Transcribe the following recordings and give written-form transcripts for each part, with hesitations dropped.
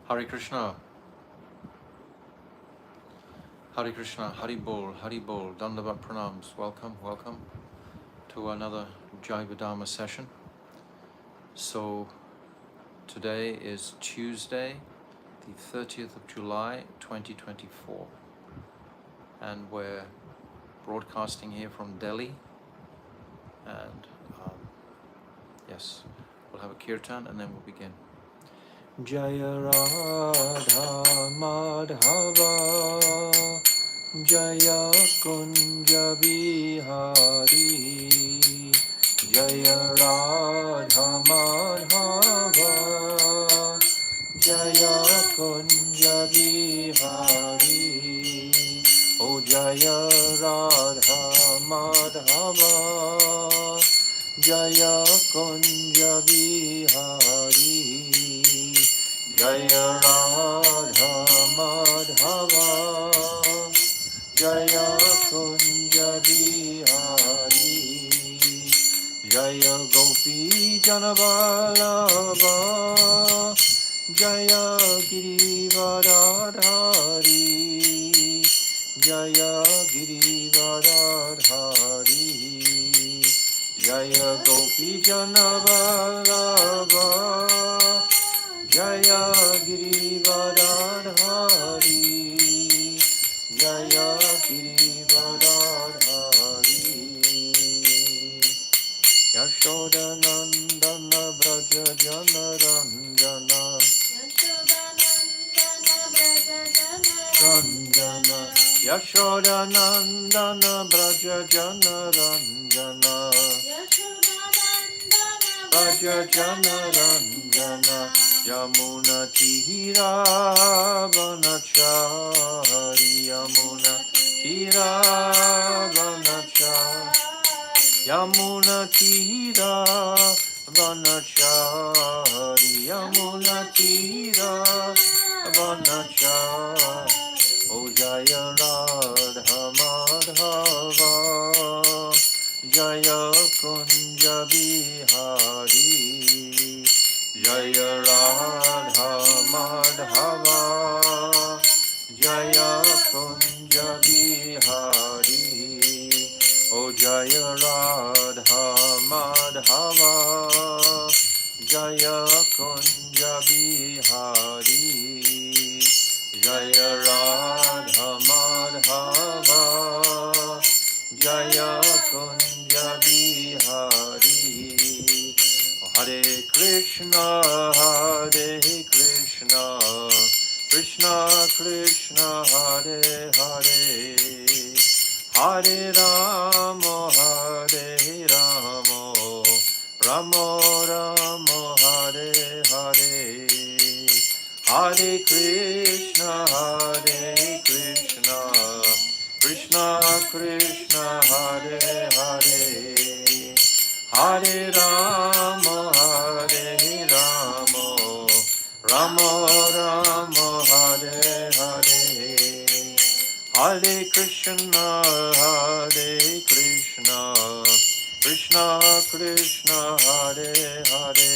Hare Krishna, Hare Krishna, Hari Bol, Dandavat Pranams. Welcome, welcome to another Jaiva Dharma session. So today is Tuesday, the 30th of July, 2024. And we're broadcasting here from Delhi. And yes, we'll have a kirtan and then we'll begin. Jaya Radha Madhava Jaya Kunja Bihari Jaya Radha Madhava Jaya Kunja Bihari O Jaya Radha Madhava Jaya Kunja Bihari Jaya Radha Madhava Jaya Kunja Bihari Jaya Gopi Janavallabha Jaya Girivardhari Jaya Girivardhari Jaya Gopi Janavallabha Jaya Girivardhari Jaya Girivardhari Yashoda Nandana Braja Jana Ranjana Ranjana Yashoda Nandana Braja Jana Ranjana Braja Jana Ranjana Yamuna Tihira Vanachari Yamuna Tihira Vanachari Yamuna Tihira Vanachari Yamuna Tihira Vanachari O Jaya Radha Madhava Jaya Kunja Bihari Jaya Radha Madhava Jaya Kunja Bihari O Jaya Radha Madhava Jaya Kunja Bihari Jaya Radha Madhava Jaya Kunja Bihari Hare Krishna Krishna Krishna Hare Hare Hare Rama Rama Rama Hare Hare Hare Krishna Krishna Krishna Hare Hare Hare Rama Rama Rama Hare Hare Hare Krishna Krishna Krishna Hare Hare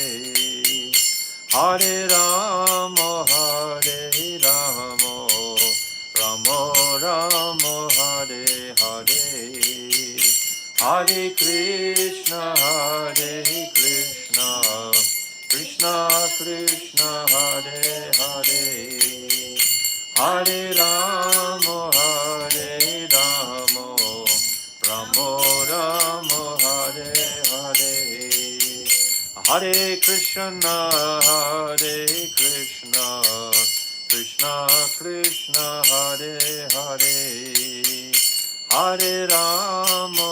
Hare Rama Rama Rama Hare Hare Hare Krishna Krishna Krishna Hare Hare Hare Rama Rama Rama Hare Hare Hare Krishna Krishna Krishna Hare Hare Hare Rama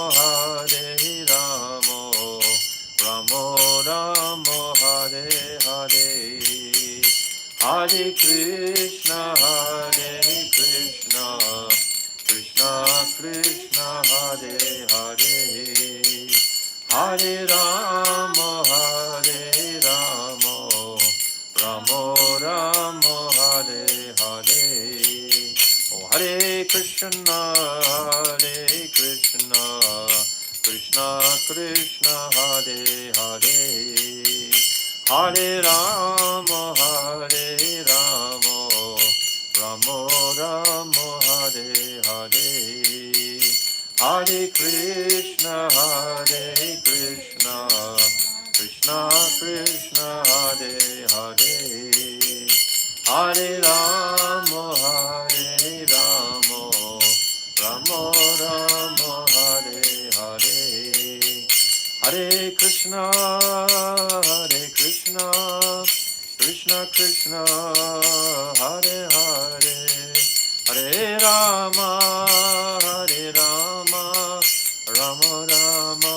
Rama Rama Hare Hare Hare Krishna Krishna Krishna Hare Hare Hare Rama Rama Rama Hare Hare Oh Hare Krishna Krishna Krishna Hare Hare Hare Rama Hare Krishna, Krishna Krishna, Hare Hare, Hare Rama, Hare Rama, Rama Rama, Hare Hare, Hare Krishna, Krishna Krishna, Hare Hare, Hare Rama, Rama Rama,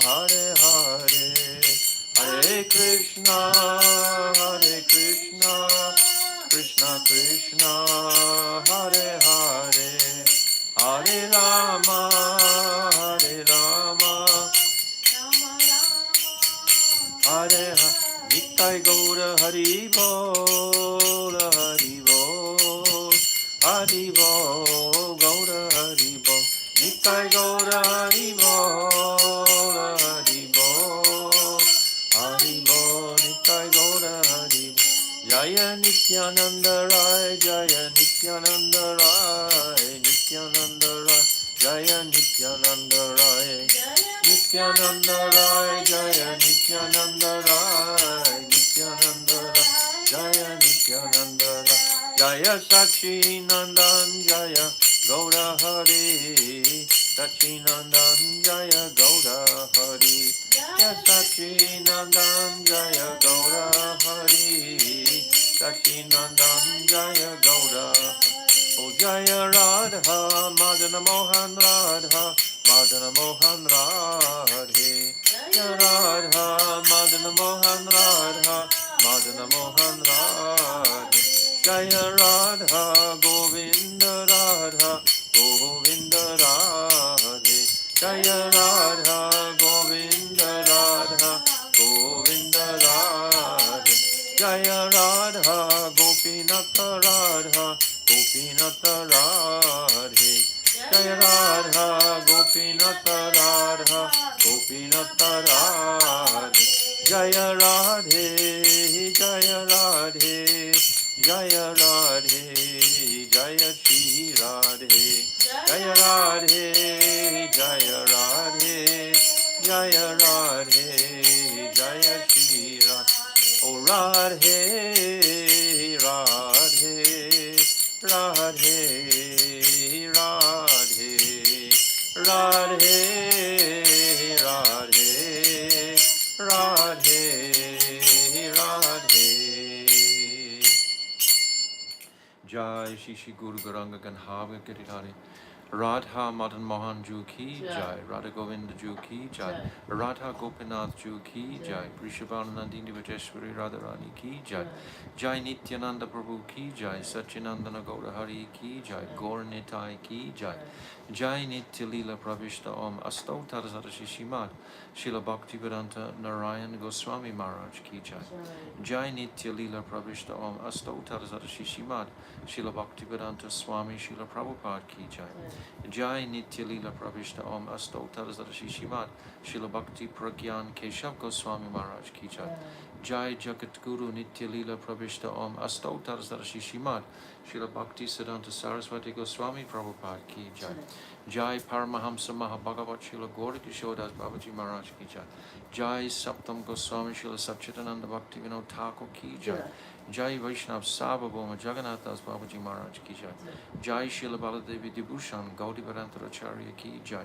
Hare Hare, Hare Krishna, Krishna Krishna, Hare Hare, Hare Rama, Hare Hare, Nitai Gaura Hari Bol, Hari Bol, Hari Bol, Gaura Hari Bol, Nitai Gaura Hari Bol, Hari Bol, Hari Bol, Nitai Gaura Hari Bol, Jaya Nityananda Rai, Jaya Nityananda Rai, Nityananda Rai, Jaya Nityananda Rai, Nityananda Rai, Jaya Nityananda Rai, Nityananda Rai, Jaya Nityananda Rai, Jaya Sachi Nandan, Jaya Gaura Hari, Sachi Nandan, Jaya Gaura Hari, Jaya Sachi Nandan, Jaya Gaura Hari, Sachi Nandan, Jaya Gaura Hari. O Jaya Radha, Madana Mohan Radha, Madana Mohan Radhe, Jaya Radha, Madana Mohan Radha, Madana Mohan Radhe, Jaya Radha, Govinda Radha, Govinda Radhe, Jaya Radha, Govinda Radha, Govinda Radhe, Jaya Radha, Gopinatha Radha, Gopinatha Radhe, Jaya Radha, Gopinatha Radha, Gopinatha Radhe, Jaya Radhe, Jaya Radhe, Jaya Radhe, Jaya Shri Radhe, Jaya Radhe, Jaya Radhe, Jaya Radhe, Jaya Shri Radhe, O Radhe, Radhe, Radhe, Radhe, Radhe, Radhe, Radhe, Radhe. Jai Shishi Guru Garanga Ganhava Giridhari Radha Madan Mohan Ju Ki Jai, Radha Govinda Ju Ki Jai, Radha Gopinath Ju Ki Jai, Vrishabhanandini Vajeshwari Radharani Ki Jai, Jai Nityananda Prabhu Ki Jai, Satchinandana Gaura Hari Ki Jai, Gaur Nitai Ki Jai, Jai Nitya Lila Pravishta Om Asto Tarazata Shishimad, Srila Bhaktivedanta Narayan Goswami Maharaj Ki Jai, Jai Nitya Lila Pravishta Om Asto Tarazata Shishimad, Srila Bhaktivedanta Swami Srila Prabhupada Ki Jai, Jai Nitya Lila Pravishta Om Asto Tarazata Shishimad, Srila Bhakti Pragyan Keshav Goswami Maharaj Ki Jai, Jai Jagat Guru Nitya Lila Pravishta Om Asto Tarazata Shishimad, Srila Bhakti Siddhanta Saraswati Goswami Prabhupada Ki Jai, Jai Paramahamsa Mahabhagavat Srila Gaura Kishodas Babaji Maharaj Ki Jai, Jai Saptam Goswami Srila Satchitananda Bhakti Vinod Thakur Ki Jai, Jai Vaishnav Sabhaboma Jagannath Das Babaji Maharaj Ki Jai, Jai Srila Baladevi Dibhushan Gaudi Acharya Ki Jai,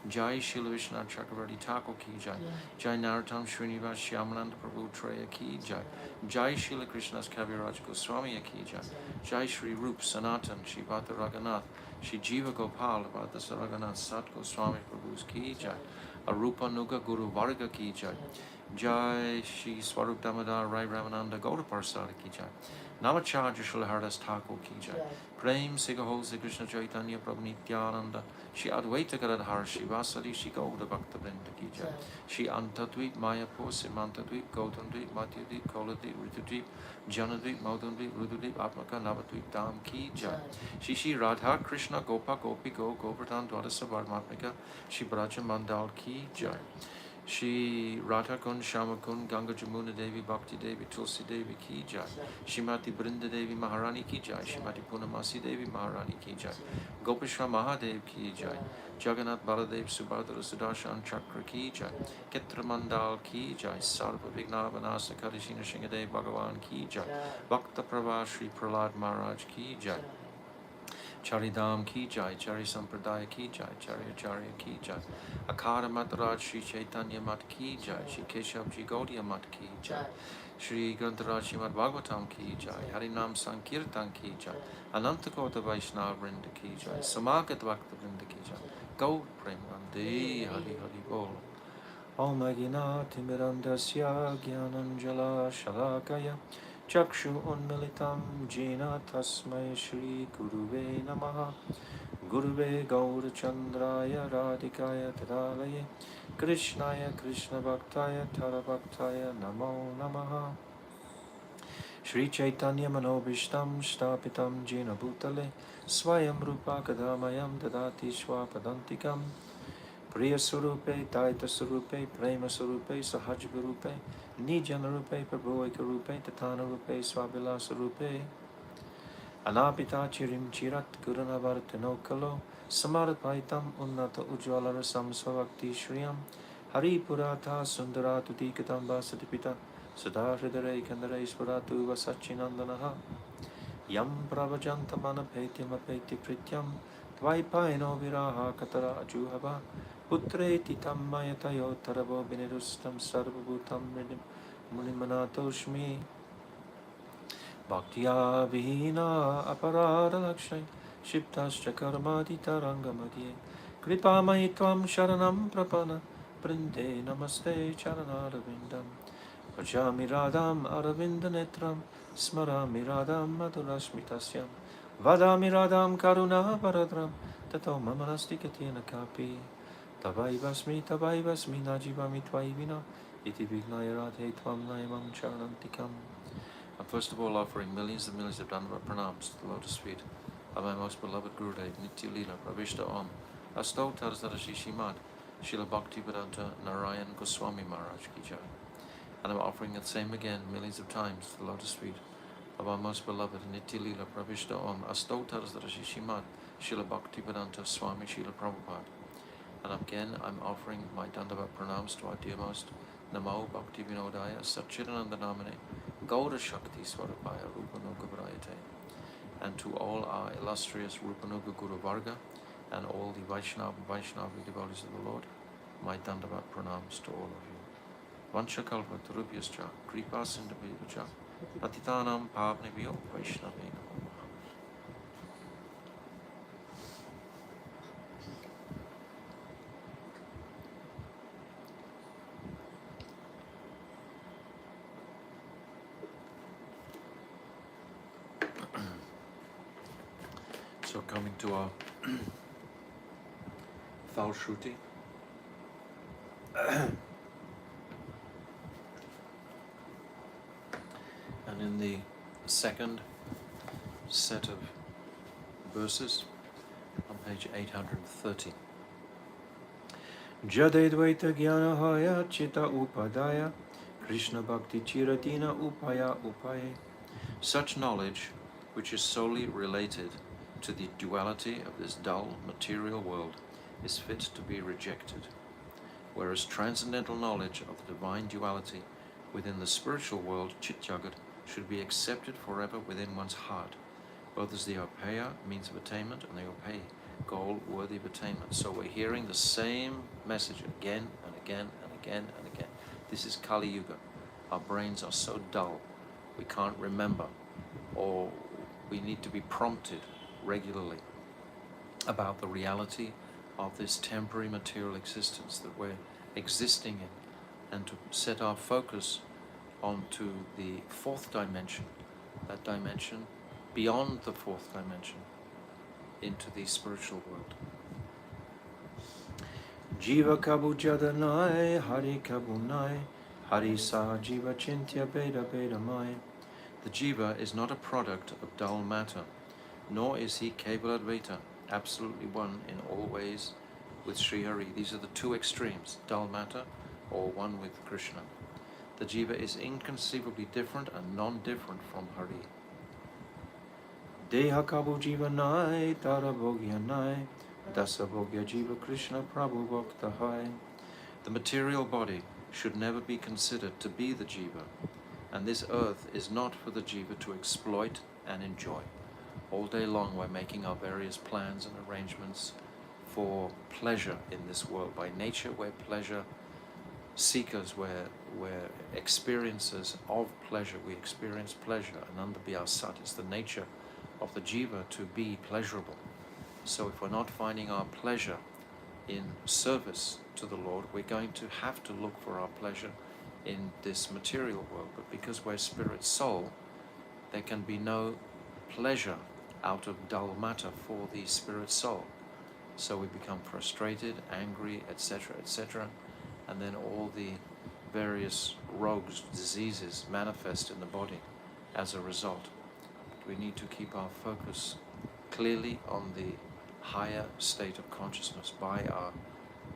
Jai Srila Vishwanath Chakravarti Thakur Ki Jai, Jai Narottam Srinivas Shyamananda Prabhu Treya Ki Jai, Jai Srila Krishna's Kaviraj Goswami Ki Jai, Jai Shri Rup Sanatan Shri Bhata Raghunath Shri Jiva Gopal Bhata Saraganath Sat Goswami Prabhu's Ki Jai, Arupa Nuga Guru Varga Ki Jai, Jai Shri Swarup Damodar Rai Ramananda Gauda Parsada Ki Jai, Namacharya Shri Haridas Thakur Ki Jai, Prem Sigahol Sri Krishna Chaitanya Prabhu Nityananda, Shri Advaita Gadadhar Shri Vasari Shri Gauda Bhakta Vrinda Ki Jai, Shri Antadvip Mayapur Simantadvip Gautandvip Madhyadvip Koladvip Ritudvip Janadvip Maudandvip Rududvip Atmaka Navadvip Dham Ki Jai, Shri Shri Radha Krishna Gopa Gopi Go Govardhan Dwadasa Varmatmika Shri Braja Mandal Ki Jai, Shri Radha Kund, Shama Kund, Ganga Jamuna Devi, Bhakti Devi, Tulsi Devi ki jai. Shrimati Brinda Devi Maharani ki jai. Shrimati Punamasi Devi Maharani ki jai. Gopishra Mahadev ki jai. Jagannath Baladev Subhadra Sudarshan Chakra ki jai. Ketra Mandal ki jai. Sarva Vigna Vanasa Kadishina Shingadev Bhagavan ki jai. Bhakta Prabha Shri Prahlad Maharaj ki jai. Charidham ki jai, Chari Sampradaya ki jai, Chari Acharya ki jai, Akara Mataraj Shri Chaitanya Mat ki jai, Shri Keshav Ji Gaudiya Mat ki jai, Shri Grantaraj Srimad Bhagavatam ki jai, Harinam Sankirtan ki jai, Anantakota Vaishnava Vrinda ki jai, Samagat Bhakta Vrinda ki jai, Gaur Premanande Hari Hari Bol. Om Agina Timirandasya Gyananjala Shalakaya Chakshu Unmilitam Jena Tasmai Shri Guruve Namaha Guruve Gaurachandraya Radhikaya Tadalaye Krishnaya Krishna Bhaktaya Tarabhaktaya Namo Namaha Shri Chaitanya Manobishtam Shtapitam Jena Bhutale Swayam Rupa Kadamayam Dadati Swapadantikam Priya Surupe, Taita Surupe, Prema Surupe, Sahaj Gurupe, Nijana Rupe, Prabhuika Rupe, Tatana Rupe, Swabila Surupe, Anapita Chirim Chirat, Gurana Vartano Kalo, Samarapaitam Unnata Ujjvala Rasam Svakti Shriyam, Hari Purata Sundaratu Dikatam Vasatipita, Sada Hridare Kandare Swaratu Vasachinandanaha, Yam Pravajantamana Petiam Apeti Prityam, Tvaipaino Viraha Katara Ajuhava, Putre Titam Mayatayo Tarabo Benedustam Sarvabhutam Munimanatoshmi Bhaktiya Vihina Aparada Lakshay Shiptascha Karmati Tarangamadye Kripa Mahitvam Sharanam Prapana Prinde Namaste Charanarvindam Vajami Radham Aravinda Netram Smarami Radham Madhurasmitasyam Vadami Radham Karuna Varadram Tato Mamanasti Katina Kapi Tavaivasmi Najivami Tvaivina Iti Vignaya Radhe Tvam Naimam Charanantikam. I'm first of all offering millions and millions of Dandava pranams to the lotus feet of my most beloved Gurudev Nitya Leela Pravishta Om Asto Tarzarashi Shimad Srila Bhaktivedanta Narayan Goswami Maharaj Ki Jai. And I'm offering the same again millions of times to the lotus feet of our most beloved Nitya Leela Pravishta Om Asto Tarzarashi Shimad Srila Bhaktivedanta Swami Srila Prabhupada. And again, I'm offering my Dandava pranams to our dearmost Namo Bhakti Vinodaya Satchidananda Namane Gaura Shakti Swarapaya Rupanuga Vrayate, and to all our illustrious Rupanuga Guru Varga and all the Vaishnavi devotees of the Lord, my Dandava pranams to all of you. Vanchakalpa Tarubhyascha Kripa Sindhabhyacha Patitanam Pavnebhyo Vaishnavena. So coming to our Falshruti. And in the second set of verses on page 830. Jadedvaita Jnana Haya Chitta Upadaya Krishna Bhakti Chiratina Upaya Upaye. Such knowledge, which is solely related to the duality of this dull material world, is fit to be rejected, whereas transcendental knowledge of the divine duality within the spiritual world, Chit Jagat, should be accepted forever within one's heart, both as the Upeya, means of attainment, and the Upay, goal worthy of attainment. So we're hearing the same message again and again and again and again. This is Kali Yuga. Our brains are so dull, we can't remember, or we need to be prompted regularly about the reality of this temporary material existence that we're existing in, and to set our focus onto the fourth dimension, that dimension beyond the fourth dimension, into the spiritual world. Jiva kabu jadanai, hari kabunai, hari sa jiva chintya beda beda mai. The jiva is not a product of dull matter, nor is he Kevala Advaita, absolutely one in all ways with Sri Hari. These are the two extremes, dull matter or one with Krishna. The Jiva is inconceivably different and non-different from Hari. Deha kabu jiva nai, tara bhogya nai, dasa bhogya jiva Krishna prabhu bhakta hai. The material body should never be considered to be the Jiva, and this earth is not for the Jiva to exploit and enjoy. All day long we're making our various plans and arrangements for pleasure in this world. By nature we're pleasure seekers, we're experiencers of pleasure. We experience pleasure. Ananda Bhyasat is the nature of the Jiva to be pleasurable. So if we're not finding our pleasure in service to the Lord, we're going to have to look for our pleasure in this material world. But because we're spirit soul, there can be no pleasure out of dull matter for the spirit soul. So we become frustrated, angry, etc., etc., and then all the various rogues, diseases manifest in the body as a result. We need to keep our focus clearly on the higher state of consciousness by our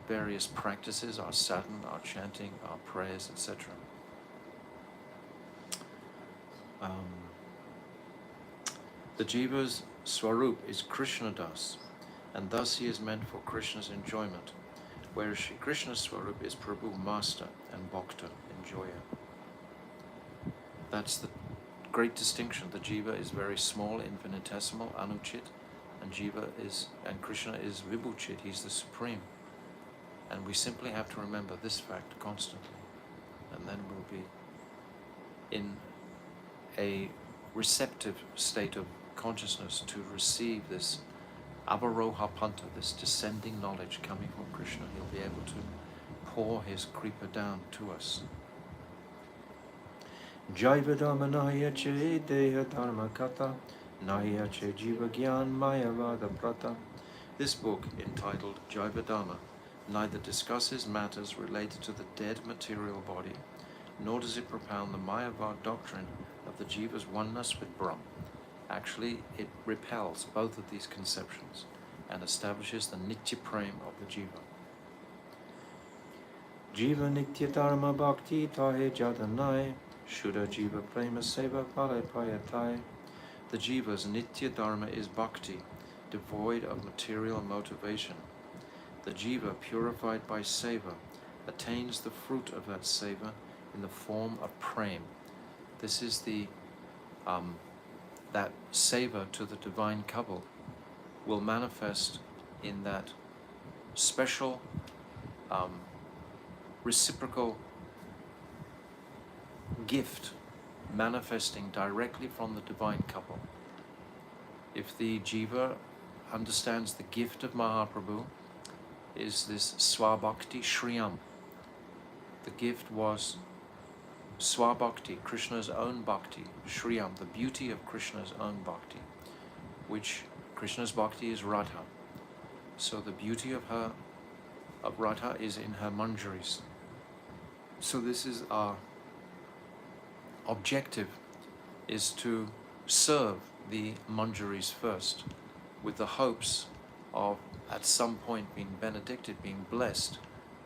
various practices, our sadhana, our chanting, our prayers, etc. The Jiva's Swarup is Krishna Das, and thus he is meant for Krishna's enjoyment, whereas Shri Krishna's Swarup is Prabhu, Master, and Bhakta, enjoyer. That's the great distinction. The Jiva is very small, infinitesimal, Anuchit, and Krishna is Vibhuchit, he's the Supreme. And we simply have to remember this fact constantly, and then we'll be in a receptive state of consciousness to receive this avaroha panta, this descending knowledge coming from Krishna. He'll be able to pour his kripa down to us. Jaiva dharma nahya che deha dharma kata, nahya che jiva gyan mayavada prata. This book, entitled Jaiva Dharma, neither discusses matters related to the dead material body, nor does it propound the Mayavad doctrine of the Jiva's oneness with Brahm. Actually, it repels both of these conceptions and establishes the Nitya Prem of the Jiva. Jiva Nitya Dharma Bhakti Tahe Jadanai, Shuddha Jiva Prema Seva Pale Payatai. The Jiva's Nitya Dharma is Bhakti, devoid of material motivation. The Jiva, purified by Seva, attains the fruit of that Seva in the form of Prem. This is the that Seva to the divine couple will manifest in that special reciprocal gift manifesting directly from the divine couple. If the Jiva understands the gift of Mahaprabhu is this Swabhakti Shriyam. The gift was Swabhakti, Krishna's own bhakti, Shriyam, the beauty of Krishna's own bhakti, which Krishna's bhakti is Radha. So the beauty of Radha is in her manjaris. So this is our objective, is to serve the manjaris first, with the hopes of at some point being benedicted, being blessed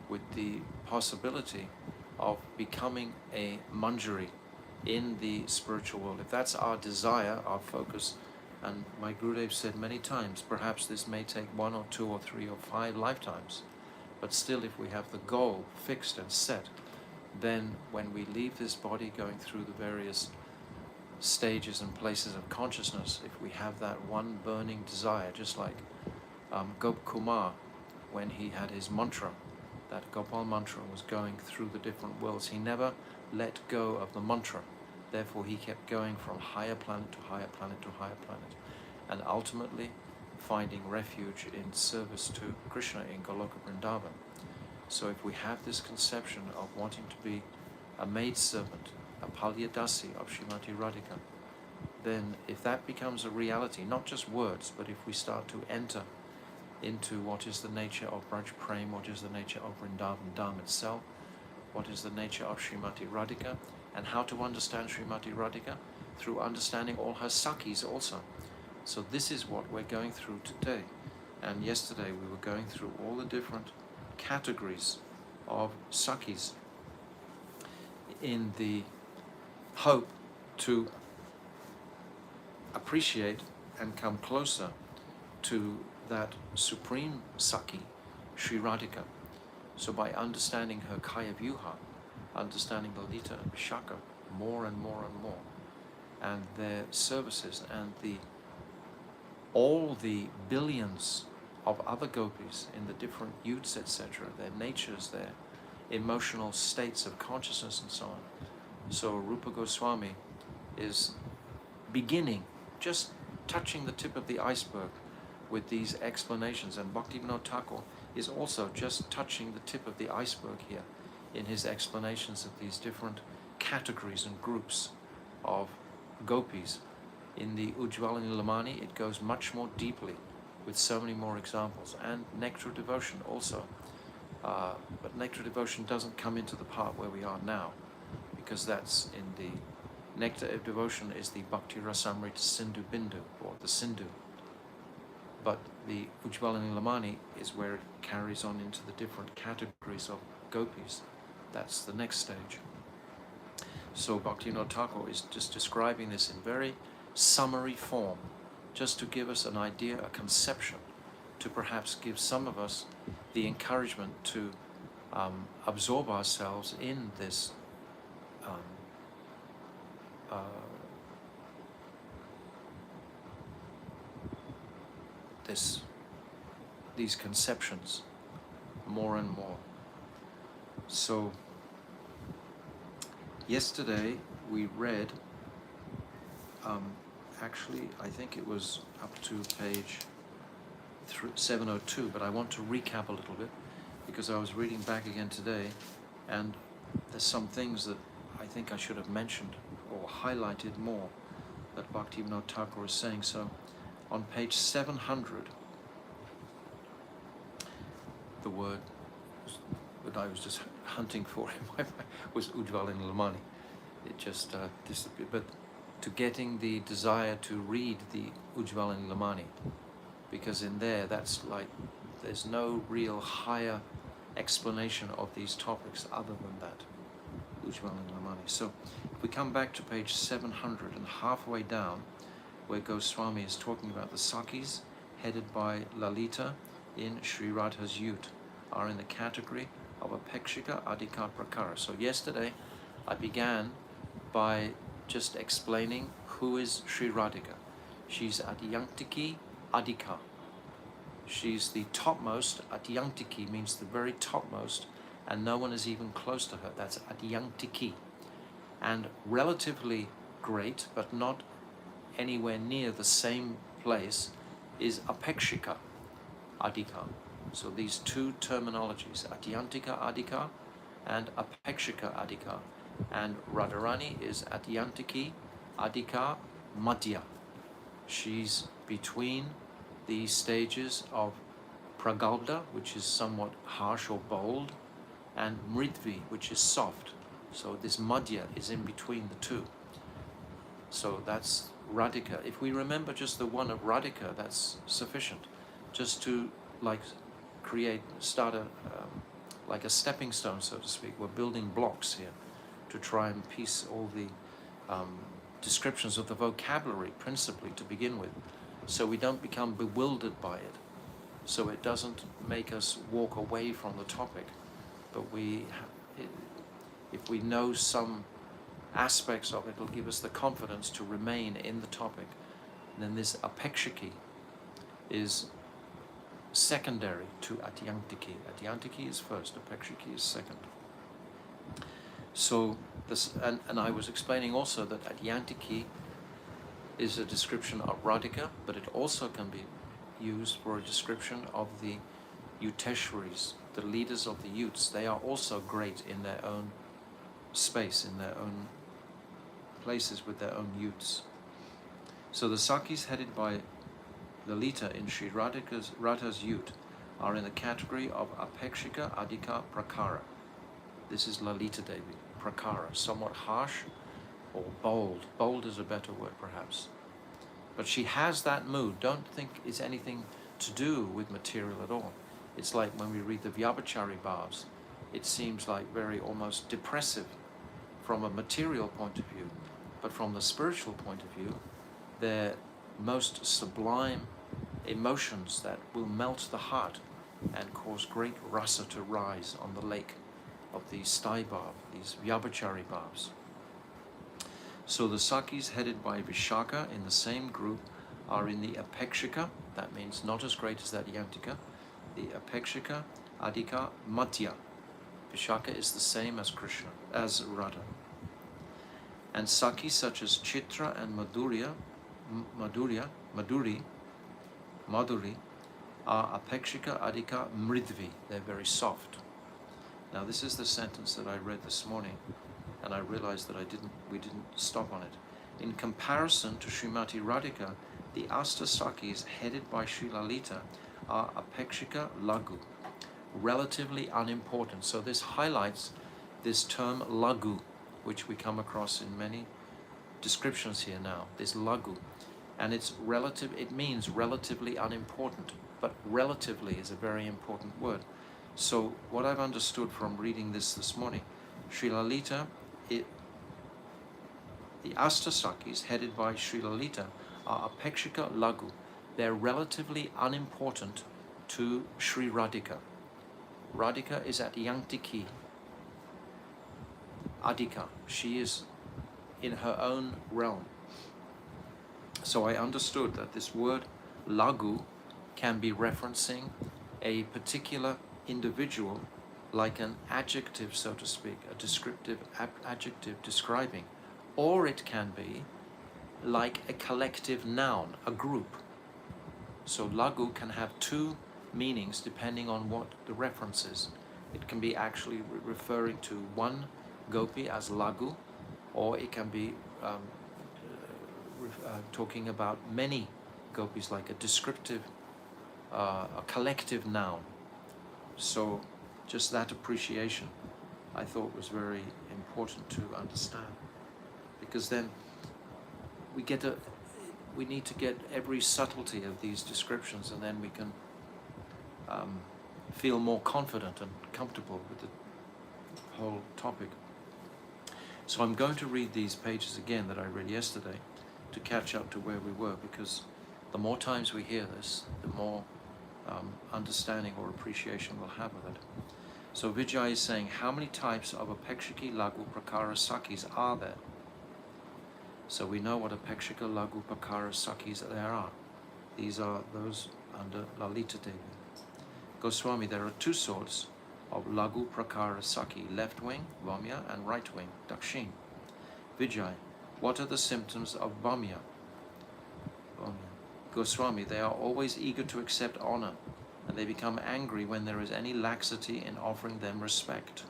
with the possibility of becoming a manjari in the spiritual world. If that's our desire, our focus, and my Gurudev said many times, perhaps this may take 1 or 2 or 3 or 5 lifetimes, but still if we have the goal fixed and set, then when we leave this body going through the various stages and places of consciousness, if we have that one burning desire, just like Gop Kumar, when he had his mantra, that Gopal mantra was going through the different worlds, he never let go of the mantra. Therefore he kept going from higher planet to higher planet to higher planet, and ultimately finding refuge in service to Krishna in Goloka Vrindavan. So if we have this conception of wanting to be a maidservant, a Palyadasi of Srimati Radhika, then if that becomes a reality, not just words, but if we start to enter into what is the nature of Braj Prem, what is the nature of Vrindavan Dham itself, what is the nature of Srimati Radhika, and how to understand Srimati Radhika through understanding all her Sakhis also. So this is what we're going through today. And yesterday we were going through all the different categories of Sakis in the hope to appreciate and come closer to that supreme Saki, Sri Radhika. So by understanding her Kaya Vyuha, understanding Lalita and Vishaka more and more and more, and their services and all the billions of other gopis in the different youths, etc., their natures, their emotional states of consciousness and so on. So Rupa Goswami is beginning, just touching the tip of the iceberg with these explanations, and Bhaktivinoda Thakur is also just touching the tip of the iceberg here in his explanations of these different categories and groups of gopis. In the Ujjvala Nilamani, it goes much more deeply with so many more examples, and Nectar Devotion also. But Nectar Devotion doesn't come into the part where we are now, because that's in the Nectar of Devotion is the Bhakti Rasamrita Sindhu Bindu, or the Sindhu. But the Ujjvala Nilamani is where it carries on into the different categories of gopis. That's the next stage. So Bhaktivinoda Thakur is just describing this in very summary form, just to give us an idea, a conception, to perhaps give some of us the encouragement to absorb ourselves in this these conceptions more and more. So yesterday we read, actually I think it was up to page 702, but I want to recap a little bit because I was reading back again today, and there's some things that I think I should have mentioned or highlighted more that Bhaktivinoda Thakur is saying. So on page 700, the word that I was just hunting for in my mind was Ujjvala Nilamani. It just disappeared. But to getting the desire to read the Ujjvala Nilamani, because in there, that's like, there's no real higher explanation of these topics other than that, Ujjvala Nilamani. So if we come back to page 700 and halfway down, where Goswami is talking about the Sakis, headed by Lalita in Sri Radha's Yut, are in the category of Apekshika Adhika Prakara. So yesterday I began by just explaining who is Sri Radhika. She's Adhyantiki Adhika. She's the topmost. Adhyantiki means the very topmost, and no one is even close to her. That's Adhyantiki. And relatively great, but not anywhere near the same place, is Apekshika Adhika. So these two terminologies, Adhyantika Adhika and Apekshika Adhika. And Radharani is Adhyantiki Adhika Madhya. She's between the stages of Pragalbda, which is somewhat harsh or bold, and Mridvi, which is soft. So this Madhya is in between the two. So that's Radhika. If we remember just the one of Radhika, that's sufficient. Just to start like a stepping stone, so to speak. We're building blocks here to try and piece all the descriptions of the vocabulary principally to begin with, so we don't become bewildered by it, so it doesn't make us walk away from the topic, but if we know some aspects of it, it'll give us the confidence to remain in the topic. And then this Apekshiki is secondary to Adhyantiki. Adhyantiki is first, Apekshiki is second. So this, and I was explaining also that Adhyantiki is a description of Radhika, but it also can be used for a description of the Yuteshwaris, the leaders of the Utes. They are also great in their own space, in their own places with their own Utes. So the Sakis headed by Lalita in Sri Radha's Ute are in the category of Apekshika Adhika Prakara. This is Lalita Devi. Prakara, somewhat harsh or bold. Bold is a better word perhaps. But she has that mood. Don't think it's anything to do with material at all. It's like when we read the Vyabhachari Bhavs, it seems like very almost depressive from a material point of view, but from the spiritual point of view, they're most sublime emotions that will melt the heart and cause great rasa to rise on the lake of these stai bhav, these vyabhachari bhavs. So the Sakis headed by Vishaka in the same group are in the Apekshika, that means not as great as that Yantika, the Apekshika, Adhika, Madhya. Vishaka is the same as Krishna, as Radha. And Sakis such as Chitra and Madhuri are Apekshika, Adhika, Mridvi. They're very soft. Now this is the sentence that I read this morning, and I realized that we didn't stop on it. In comparison to Srimati Radhika, the Astasakis headed by Sri Lalita are Apekshika Lagu, relatively unimportant. So this highlights this term Lagu, which we come across in many descriptions here now, this Lagu. And it's relative, it means relatively unimportant, but relatively is a very important word. So what I've understood from reading this morning, Sri Lalita, the Astasakis headed by Sri Lalita are Apekshika Lagu. They're relatively unimportant to Sri Radhika. Radhika is at Yantiki, Adhika. She is in her own realm. So I understood that this word Lagu can be referencing a particular individual, like an adjective, so to speak, a descriptive adjective describing, or it can be like a collective noun, a group. So Lagu can have two meanings depending on what the reference is. It can be actually referring to one gopi as Lagu, or it can be talking about many gopis, like a descriptive, a collective noun. So just that appreciation I thought was very important to understand, because then we need to get every subtlety of these descriptions, and then we can feel more confident and comfortable with the whole topic. So I'm going to read these pages again that I read yesterday to catch up to where we were, because the more times we hear this, the more understanding or appreciation we'll have of it. So Vijay is saying, how many types of Apekshiki Lagu Prakara Sakis are there? So we know what Apekshika Lagu Prakara Sakis there are. These are those under Lalita Devi. Goswami, there are two sorts of Lagu Prakara Saki, left wing, Vamya, and right wing, Dakshin. Vijay, what are the symptoms of Vamya? Goswami, they are always eager to accept honor, and they become angry when there is any laxity in offering them respect.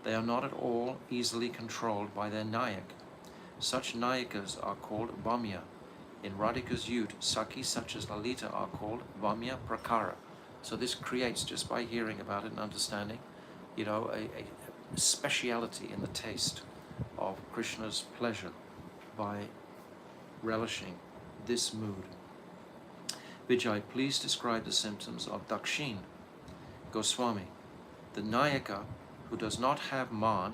They are not at all easily controlled by their Nayak. Such Nayakas are called Vamya. In Radhika's youth, Sakis such as Lalita are called Vamya Prakara. So this creates, just by hearing about it and understanding, you know, a speciality in the taste of Krishna's pleasure by relishing this mood. Vijay, please describe the symptoms of Dakshin. Goswami, the Nayaka who does not have man,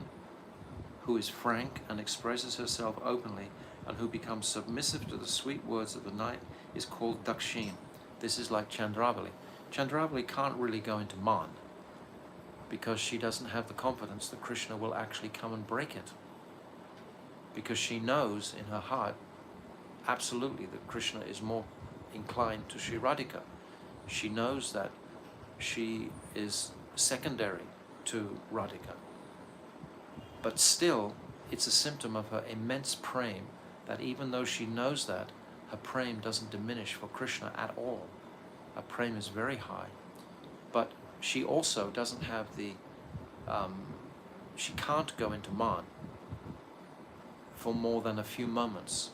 who is frank and expresses herself openly, and who becomes submissive to the sweet words of the night, is called Dakshin. This is like Chandravali. Chandravali can't really go into man because she doesn't have the confidence that Krishna will actually come and break it. Because she knows in her heart absolutely that Krishna is more inclined to Sri Radhika. She knows that she is secondary to Radhika. But still, it's a symptom of her immense prem, that even though she knows that, her prem doesn't diminish for Krishna at all. Her prem is very high. But she also doesn't have the, she can't go into man for more than a few moments,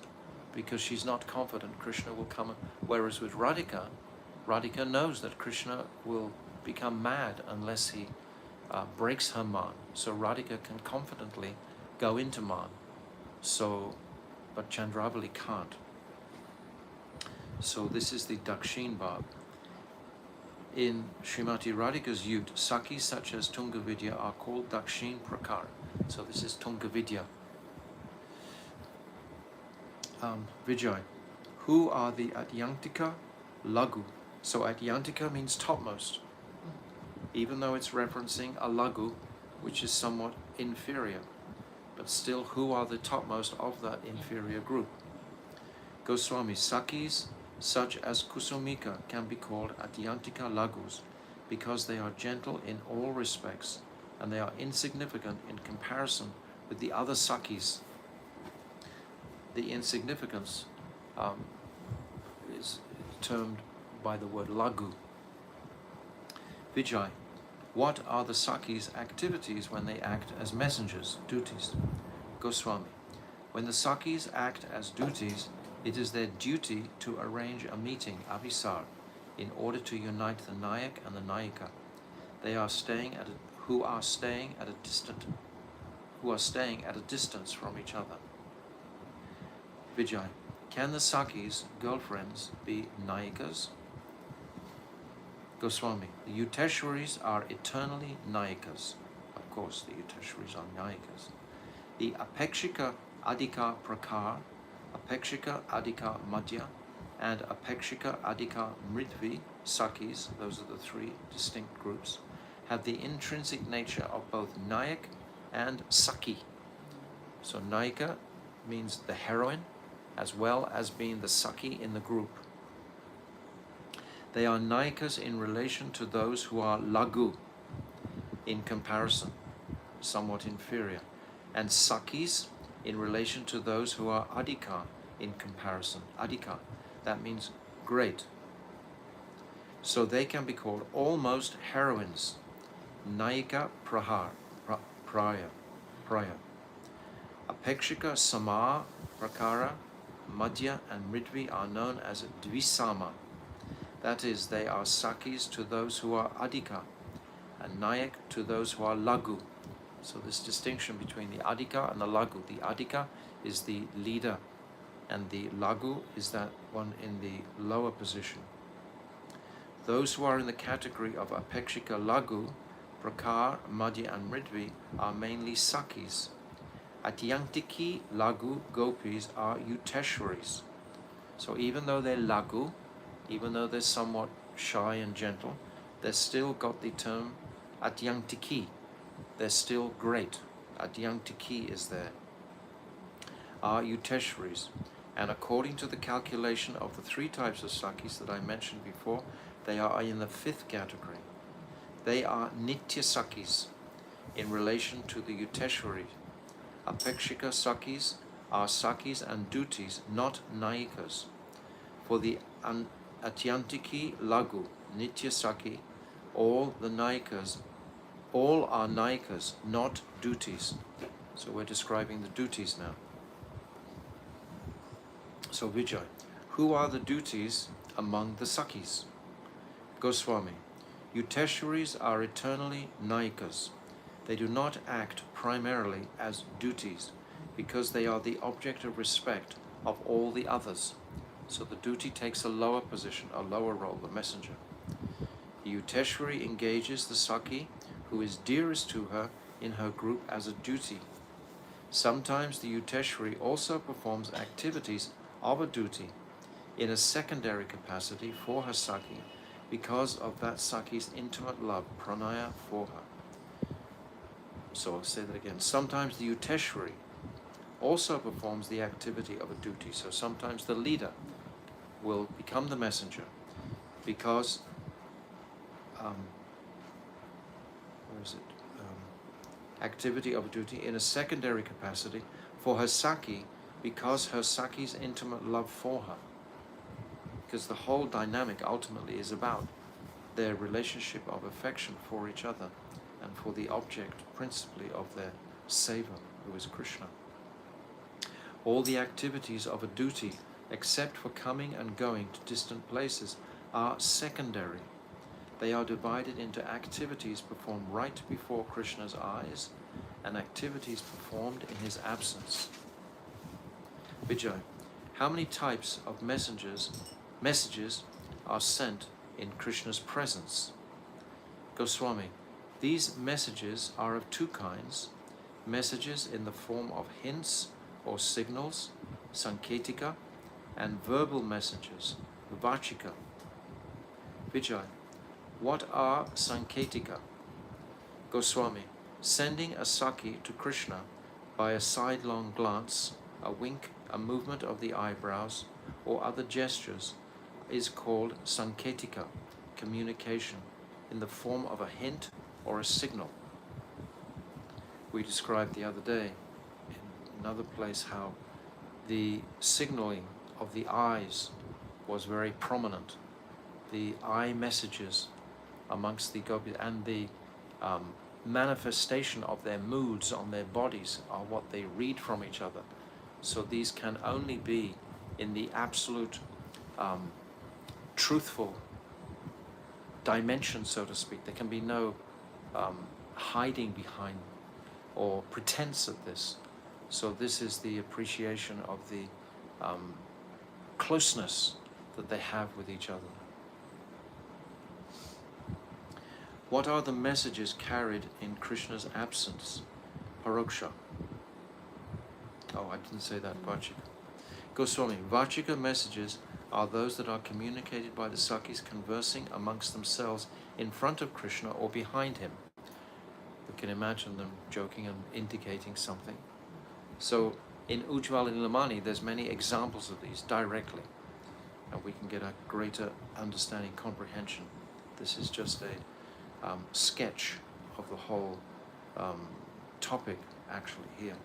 because she's not confident Krishna will come. Whereas with Radhika, Radhika knows that Krishna will become mad unless he breaks her man. So Radhika can confidently go into man. So, but Chandravali can't. So this is the Dakshin Bhav. In Srimati Radhika's yut, Sakis such as Tungavidya are called Dakshin Prakar. So this is Tungavidya. Vijay. Who are the Adyantika Lagu? So Adyantika means topmost, even though it's referencing a Lagu, which is somewhat inferior. But still, who are the topmost of that inferior group? Goswami. Sakis such as Kusumika can be called Adyantika Lagus because they are gentle in all respects and they are insignificant in comparison with the other Sakis. The insignificance is termed by the word Lagu. Vijay. What are the Sakis' activities when they act as messengers, duties? Goswami. When the Sakis act as duties, it is their duty to arrange a meeting, avisar, in order to unite the Nayak and the Nayika. They are staying at who are staying at a distance from each other. Vijay. Can the Sakis' girlfriends be Nayikas? Goswami. The Yuteshwaris are eternally Nayikas. Of course, the Yuteshwaris are Nayikas. The Apekshika Adhika Prakar, Apekshika Adhika Madhya, and Apekshika Adhika Mritvi Sakis, those are the three distinct groups, have the intrinsic nature of both Nayak and Saki. So Nayika means the heroine, as well as being the Saki in the group. They are Nayikas in relation to those who are Lagu, in comparison, somewhat inferior, and Sakis in relation to those who are Adhika, in comparison. Adhika, that means great. So they can be called almost heroines. Nayika Praya. Apekshika Sama Prakara, Madhya and Mritvi are known as Dvisama. That is, they are Sakis to those who are Adhika, and Nayak to those who are Lagu. So this distinction between the Adhika and the Lagu. The Adhika is the leader, and the Lagu is that one in the lower position. Those who are in the category of Apekshika Lagu, Prakar, Madhya and Mritvi are mainly Sakis. Atyantiki Lagu Gopis are Yuteshwaris. So even though they're Lagu, even though they're somewhat shy and gentle, they've still got the term Atyantiki. They're still great. Atyantiki is there. Are Yuteshwaris. And according to the calculation of the three types of Sakis that I mentioned before, they are in the fifth category. They are Nitya Sakis in relation to the Yuteshwari. Apekshika Sakis are Sakis and duties, not Nayikas. For the Atyantiki Lagu, Nitya Saki, all are Nayikas, not duties. So we're describing the duties now. So Vijay, who are the duties among the Sakis? Goswami. Yuteshwaris are eternally Nayikas. They do not act primarily as duties because they are the object of respect of all the others. So the duty takes a lower position, a lower role, the messenger. The Yuteshwari engages the Saki who is dearest to her in her group as a duty. Sometimes the Yuteshwari also performs activities of a duty in a secondary capacity for her Saki because of that Saki's intimate love, pranaya, for her. So I'll say that again. Sometimes the Yuteshwari also performs the activity of a duty. So sometimes the leader will become the messenger because activity of a duty in a secondary capacity for her Saki because her Saki's intimate love for her. Because the whole dynamic ultimately is about their relationship of affection for each other and for the object principally of their seva, who is Krishna. All the activities of a duty, except for coming and going to distant places, are secondary. They are divided into activities performed right before Krishna's eyes and activities performed in his absence. Vijay, how many types of messages are sent in Krishna's presence. Goswami, these messages are of two kinds: messages in the form of hints or signals, sanketika, and verbal messages, vachika. Vijay, what are sanketika? Goswami, sending a Saki to Krishna by a sidelong glance, a wink, a movement of the eyebrows, or other gestures is called sanketika, communication, in the form of a hint or a signal. We described the other day in another place how the signaling of the eyes was very prominent. The eye messages amongst the gopis and the manifestation of their moods on their bodies are what they read from each other. So these can only be in the absolute truthful dimension, so to speak. There can be no hiding behind or pretense of this. So this is the appreciation of the closeness that they have with each other. What are the messages carried in Krishna's absence? Paroksha. Oh, I didn't say that. Vachika. Goswami, Vachika messages are those that are communicated by the Sakis conversing amongst themselves in front of Krishna or behind him. We can imagine them joking and indicating something. So in Ujjwala Nilamani, there's many examples of these directly, and we can get a greater understanding, comprehension. This is just a sketch of the whole topic actually here.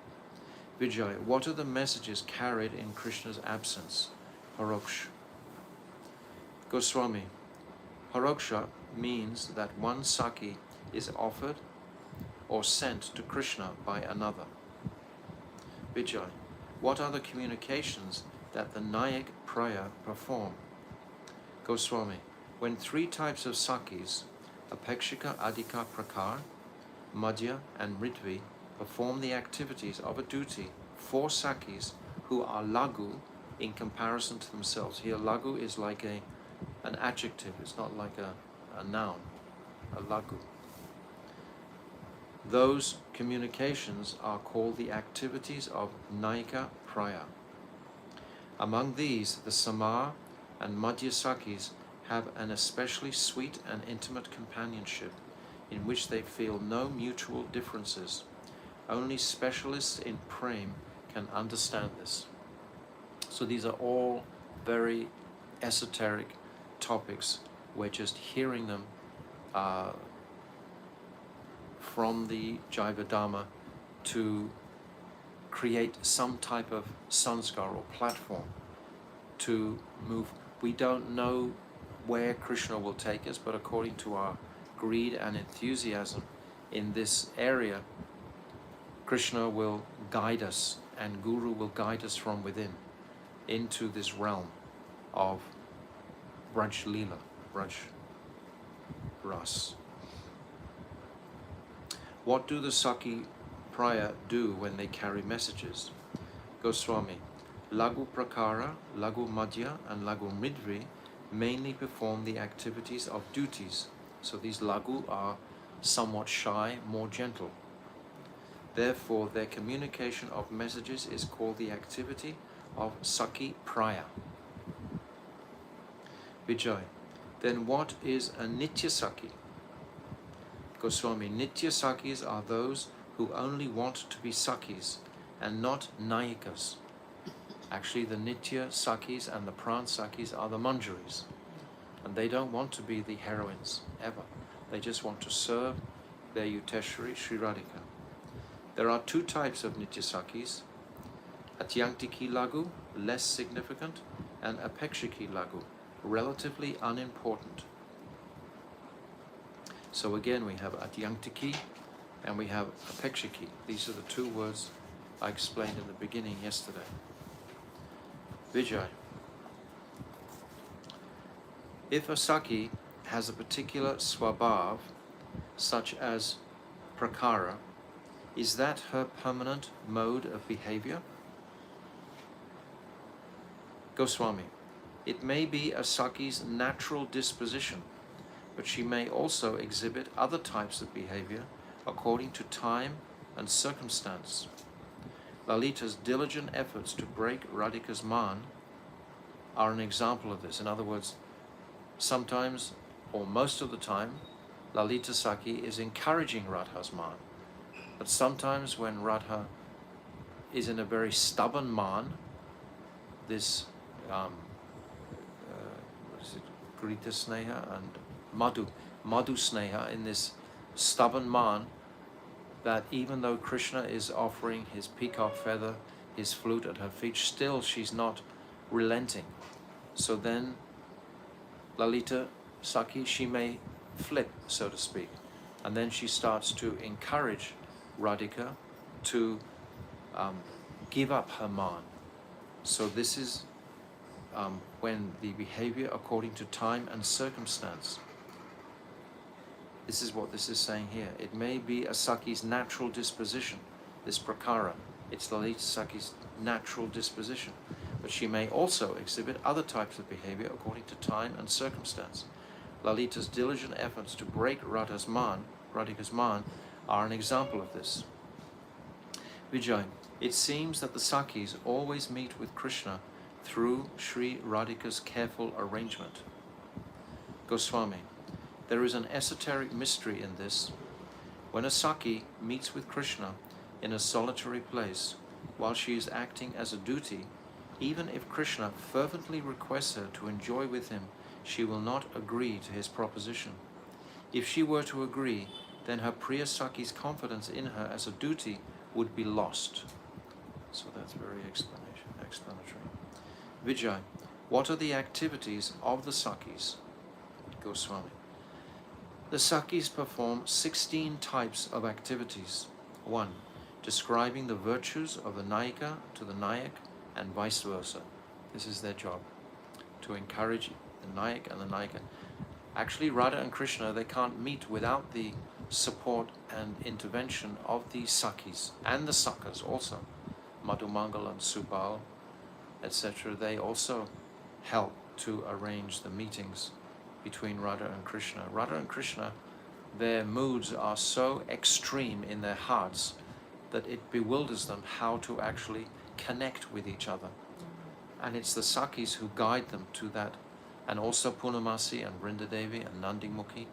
Vijay, what are the messages carried in Krishna's absence? Paroksh. Goswami, Paroksha means that one Saki is offered or sent to Krishna by another. Vijay, what are the communications that the Nayak Praya perform? Goswami, when three types of Sakis, Apekshika, Adhika, Prakar, Madhya and Ritvi, perform the activities of a duty, four Sakis who are lagu in comparison to themselves. Here lagu is like an adjective, it's not like a noun, a lagu. Those communications are called the activities of Naika Praya. Among these, the Samar and Madhya Sakis have an especially sweet and intimate companionship in which they feel no mutual differences. Only specialists in prem can understand this. So these are all very esoteric topics. We're just hearing them from the Jaiva Dharma to create some type of sanskar or platform to move. We don't know where Krishna will take us, but according to our greed and enthusiasm in this area, Krishna will guide us and Guru will guide us from within into this realm of Braj Leela, Braj Ras. What do the Saki Praya do when they carry messages? Goswami, Lagu Prakara, Lagu Madhya and Lagu Midri mainly perform the activities of duties. So these Lagu are somewhat shy, more gentle. Therefore, their communication of messages is called the activity of Saki Praya. Vijay, then what is a Nitya Saki? Goswami, Nitya Sakis are those who only want to be Sakis and not Nayikas. Actually, the Nitya Sakis and the Pran Sakis are the Manjaris. And they don't want to be the heroines, ever. They just want to serve their Yuteshwari, Sri Radhika. There are two types of Nitya Sakis, Atyantiki Lagu, less significant, and Apekshiki Lagu, relatively unimportant. So again, we have Atyantiki and we have Apekshiki. These are the two words I explained in the beginning yesterday. Vijay. If a Saki has a particular swabhav, such as prakara, is that her permanent mode of behavior? Goswami, It may be a Saki's natural disposition, but she may also exhibit other types of behavior according to time and circumstance. Lalita's diligent efforts to break Radhika's man are an example of this. In other words, sometimes, or most of the time, Lalita Saki is encouraging Radha's man. But sometimes when Radha is in a very stubborn man, this Grita Sneha and Madhu Sneha, in this stubborn man, that even though Krishna is offering his peacock feather, his flute at her feet, still she's not relenting. So then Lalita Saki, she may flip, so to speak, and then she starts to encourage Radhika to give up her man. So this is when the behavior according to time and circumstance. This is what this is saying here. It may be a Saki's natural disposition, this prakara. It's Lalita Saki's natural disposition. But she may also exhibit other types of behavior according to time and circumstance. Lalita's diligent efforts to break Radhika's man, are an example of this. Vijay, it seems that the Sakis always meet with Krishna through Sri Radhika's careful arrangement. Goswami, there is an esoteric mystery in this. When a Saki meets with Krishna in a solitary place while she is acting as a duty, even if Krishna fervently requests her to enjoy with him, she will not agree to his proposition. If she were to agree, then her Priya Saki's confidence in her as a duty would be lost. So that's very explanatory. Vijay, what are the activities of the Sakis? Goswami. The Sakis perform 16 types of activities. 1. Describing the virtues of the Nayika to the Nayak and vice versa. This is their job, to encourage the Nayak and the Nayika. Actually, Radha and Krishna, they can't meet without the support and intervention of the Sakis and the Sakas also. Madhumangal and Subal, etc. They also help to arrange the meetings between Radha and Krishna. Radha and Krishna, their moods are so extreme in their hearts that it bewilders them how to actually connect with each other. And it's the Sakis who guide them to that. And also Punamasi and Vrindadevi and Nandimukhi,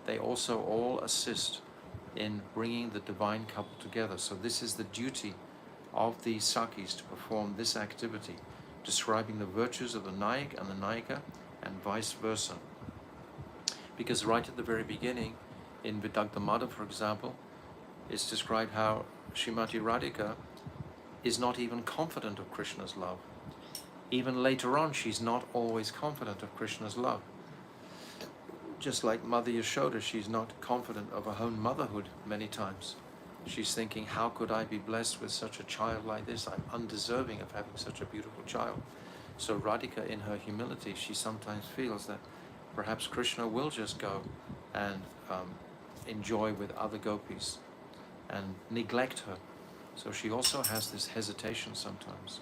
they also all assist in bringing the divine couple together. So this is the duty of the Sakis, to perform this activity, describing the virtues of the Nayak and the Nayika and vice versa. Because right at the very beginning, in Vidagdha Madha, for example, it's described how Srimati Radhika is not even confident of Krishna's love. Even later on, she's not always confident of Krishna's love. Just like Mother Yashoda, she's not confident of her own motherhood many times. She's thinking, how could I be blessed with such a child like this? I'm undeserving of having such a beautiful child. So Radhika, in her humility, she sometimes feels that perhaps Krishna will just go and enjoy with other gopis and neglect her. So she also has this hesitation sometimes.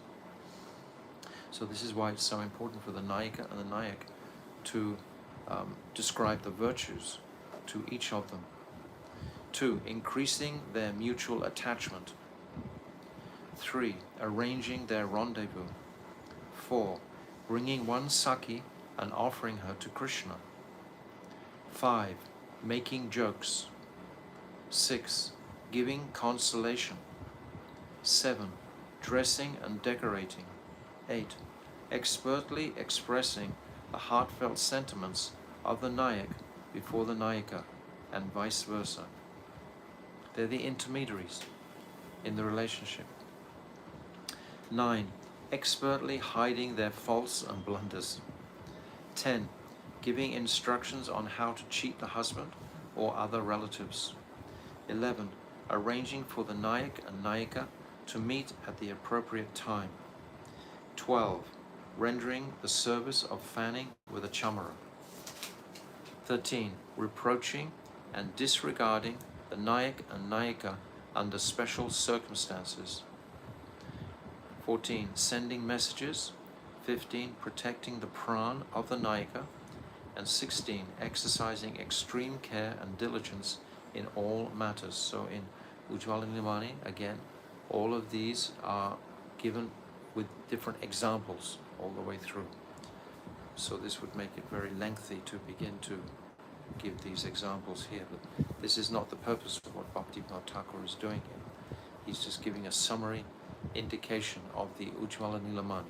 So this is why it's so important for the Nayika and the Nayak to describe the virtues to each of them. 2. Increasing their mutual attachment. 3. Arranging their rendezvous. 4. Bringing one Saki and offering her to Krishna. 5. Making jokes. 6. Giving consolation. 7. Dressing and decorating. 8. Expertly expressing the heartfelt sentiments of the Nayak before the Nayika, and vice versa. They're the intermediaries in the relationship. 9. Expertly hiding their faults and blunders. 10. Giving instructions on how to cheat the husband or other relatives. 11. Arranging for the Nayak and Nayika to meet at the appropriate time. 12. Rendering the service of fanning with a chamara. 13. Reproaching and disregarding the Nayak and Nayika under special circumstances. 14. Sending messages. 15, protecting the pran of the Nayaka, and 16, exercising extreme care and diligence in all matters. So in Ujjvala Nilamani, again, all of these are given with different examples all the way through. So this would make it very lengthy to begin to give these examples here, but this is not the purpose of what Bhaktivinoda Thakur is doing here. He's just giving a summary indication of the Ujjvala Nilamani.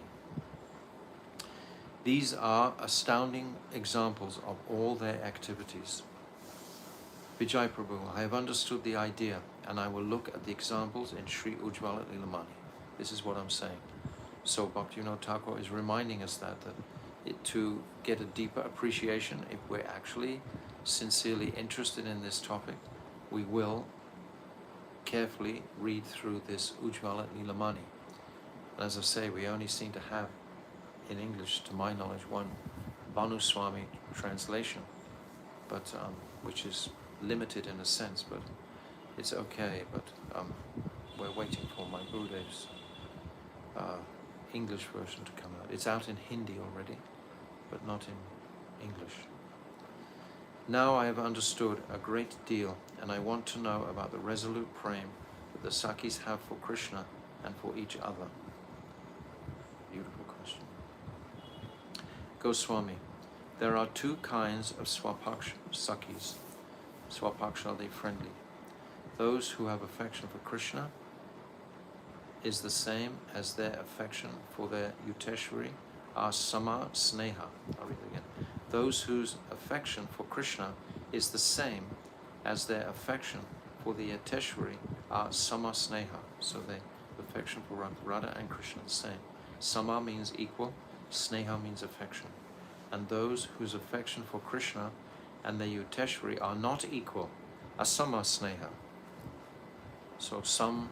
These are astounding examples of all their activities. Vijay Prabhu, I have understood the idea, and I will look at the examples in Sri Ujjvala Nilamani. This is what I'm saying. So Bhaktivinoda Thakur is reminding us that to get a deeper appreciation, if we're actually sincerely interested in this topic, we will carefully read through this Ujjvala Nilamani. And as I say, we only seem to have, in English, to my knowledge, one Bhanu Swami translation, but which is limited in a sense, but it's okay. But we're waiting for my Gurudev's English version to come out. It's out in Hindi already, but not in English. Now I have understood a great deal, and I want to know about the resolute prema that the Sakis have for Krishna and for each other. Beautiful question. Goswami, there are two kinds of Swapaksha Sakis. Swapaksha, are they friendly? Those who have affection for Krishna is the same as their affection for their Yuteshwari are Sama Sneha. I'll read it again. Those whose affection for Krishna is the same as their affection for the Yuteshwari are Sama Sneha. So the affection for Radha and Krishna are the same. Sama means equal, Sneha means affection. And those whose affection for Krishna and the Yuteshwari are not equal are Sama Sneha. So some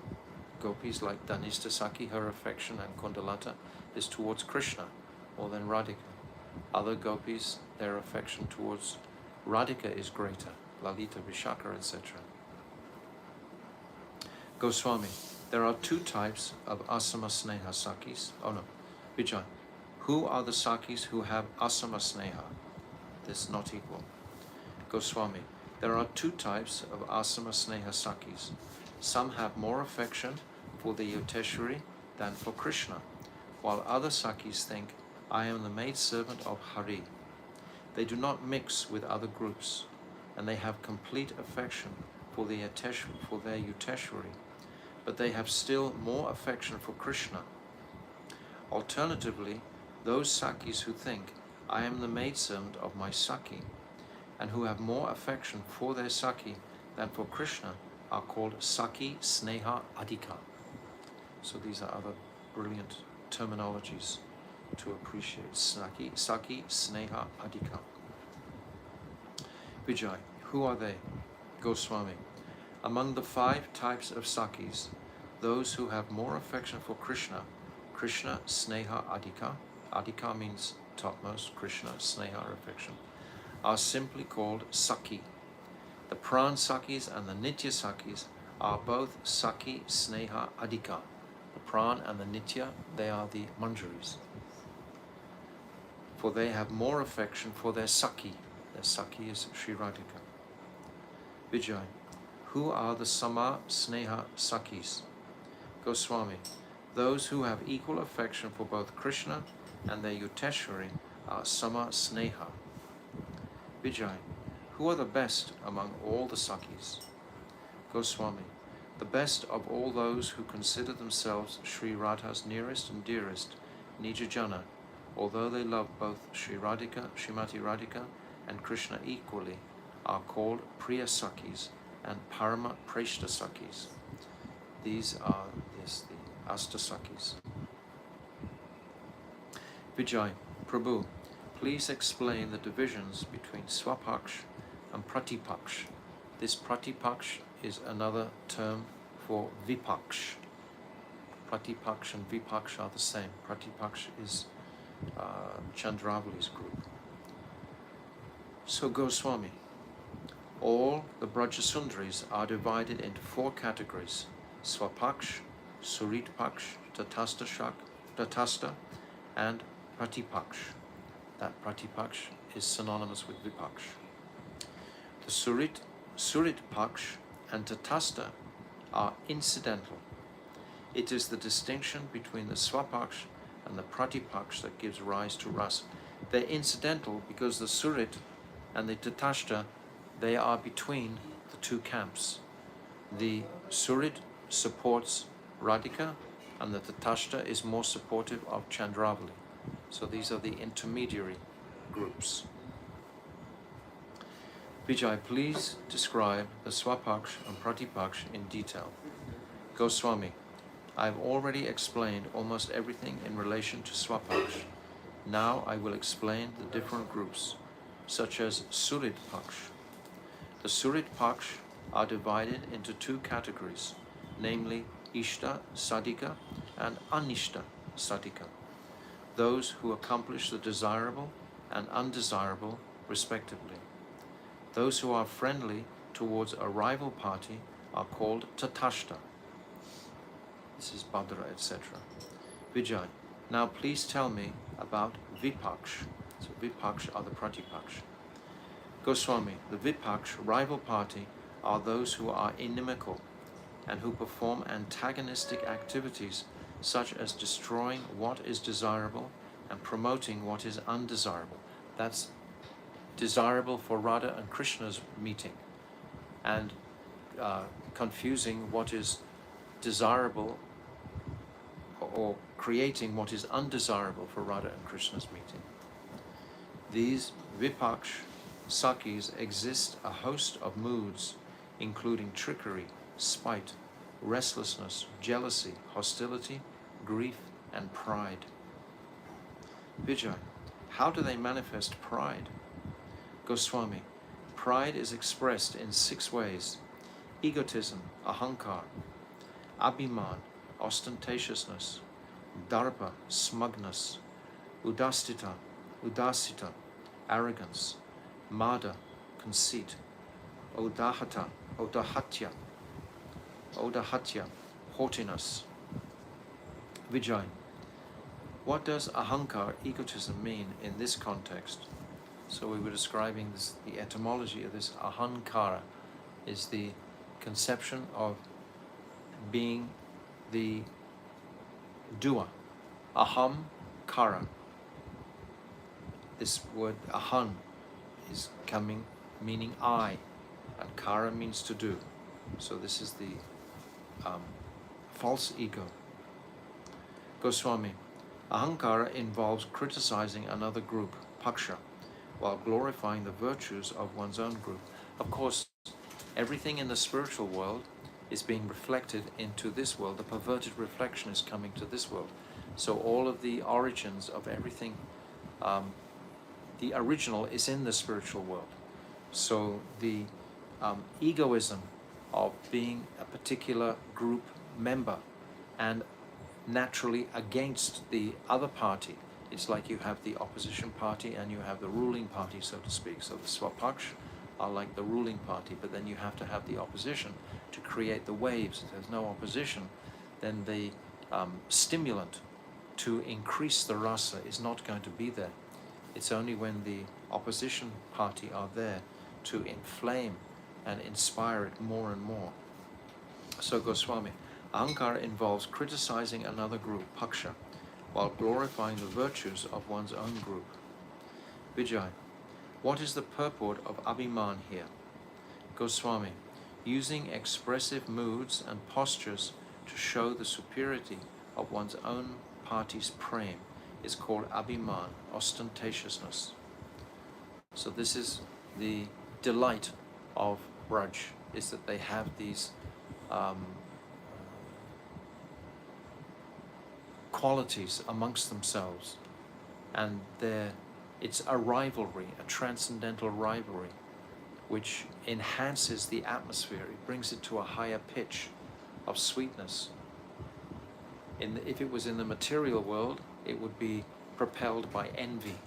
gopis like Dhanishta Saki, her affection and Kundalata is towards Krishna more than Radhika. Other gopis, their affection towards Radhika is greater, Lalita, Vishaka, etc. Goswami, there are two types of Asama Sneha Sakis. Oh no, Vijay. Who are the Sakis who have Asama Sneha? This is not equal. Goswami, there are two types of Asama Sneha Sakis. Some have more affection for the Yuteshwari than for Krishna, while other Sakis think, I am the maidservant of Hari. They do not mix with other groups, and they have complete affection for their Yuteshwari, but they have still more affection for Krishna. Alternatively, those Sakis who think, I am the maidservant of my Saki, and who have more affection for their Saki than for Krishna, are called Saki Sneha Adhika. So these are other brilliant terminologies to appreciate. Saki Sneha Adhika. Vijay, who are they? Goswami, among the 5 types of Sakis, those who have more affection for Krishna, Krishna Sneha Adhika, Adhika means topmost, Krishna Sneha affection, are simply called Saki. The Pran Sakis and the Nitya Sakis are both Saki Sneha Adhika. The Pran and the Nitya, they are the Manjaris. For they have more affection for their Saki. Their Saki is Sri Radhika. Vijay, who are the Sama Sneha Sakis? Goswami, those who have equal affection for both Krishna and their Yuteshwari are Sama Sneha. Vijay, who are the best among all the Sakis? Goswami, the best of all those who consider themselves Sri Radha's nearest and dearest, Nijajana, although they love both Sri Radhika, Srimati Radhika and Krishna equally, are called Priya Sakis and Parama Preshta Sakis. These are the Asta Sakis. Vijay, Prabhu, please explain the divisions between Swapaksh and Pratipaksh. This Pratipaksh is another term for Vipaksh. Pratipaksh and Vipaksh are the same. Pratipaksh is Chandravali's group. So Goswami, all the Brajasundris are divided into 4 categories: Swapaksh, Suritpaksh, Tatastha, and pratipaksh. That pratipaksh is synonymous with vipaksh. The surit paksh and tatastha are incidental. It is the distinction between the swapaksh and the pratipaksh that gives rise to rasa. They're incidental because the surit and the tatastha, they are between the two camps. The surit supports Radhika and the tatastha is more supportive of Chandravali. So these are the intermediary groups. Vijay, please describe the swapaksh and pratipaksh in detail. Goswami, I've already explained almost everything in relation to swapaksh. Now I will explain the different groups, such as surit paksh. The surit paksh are divided into two categories, namely ishta sadhika and anishta sadhika, those who accomplish the desirable and undesirable respectively. Those who are friendly towards a rival party are called tatashta. This is Bhadra, etc. Vijay, now please tell me about vipaksh. So vipaksh are the pratipaksh. Goswami, the vipaksh, rival party, are those who are inimical and who perform antagonistic activities such as destroying what is desirable and promoting what is undesirable. That's desirable for Radha and Krishna's meeting, and confusing what is desirable or creating what is undesirable for Radha and Krishna's meeting. These vipaksh sakis exist a host of moods, including trickery, spite, restlessness, jealousy, hostility, grief, and pride. Vijay, how do they manifest pride? Goswami, pride is expressed in 6 ways: egotism, ahankar; abhiman, ostentatiousness; darpa, smugness; udasita, arrogance; mada, conceit; odahatya, haughtiness. Vijay, what does ahankar, egotism, mean in this context? So we were describing this, the etymology of this ahankara is the conception of being the doer. Aham kara. This word ahan is coming meaning I, and kara means to do. So this is the false ego. Goswami, ahankara involves criticizing another group, paksha, while glorifying the virtues of one's own group. Of course, everything in the spiritual world is being reflected into this world. The perverted reflection is coming to this world. So all of the origins of everything, the original is in the spiritual world. So the egoism of being a particular group member and naturally against the other party. It's like you have the opposition party and you have the ruling party, so to speak. So the swapaksh are like the ruling party, but then you have to have the opposition to create the waves. If there's no opposition, then the stimulant to increase the rasa is not going to be there. It's only when the opposition party are there to inflame and inspire it more and more. So Goswami, ahankara involves criticizing another group, paksha, while glorifying the virtues of one's own group. Vijay, what is the purport of abhiman here? Goswami, using expressive moods and postures to show the superiority of one's own party's prem is called abhiman, ostentatiousness. So this is the delight of Braj, is that they have these qualities amongst themselves, and it's a rivalry, a transcendental rivalry, which enhances the atmosphere. It brings it to a higher pitch of sweetness. If it was in the material world, it would be propelled by envy,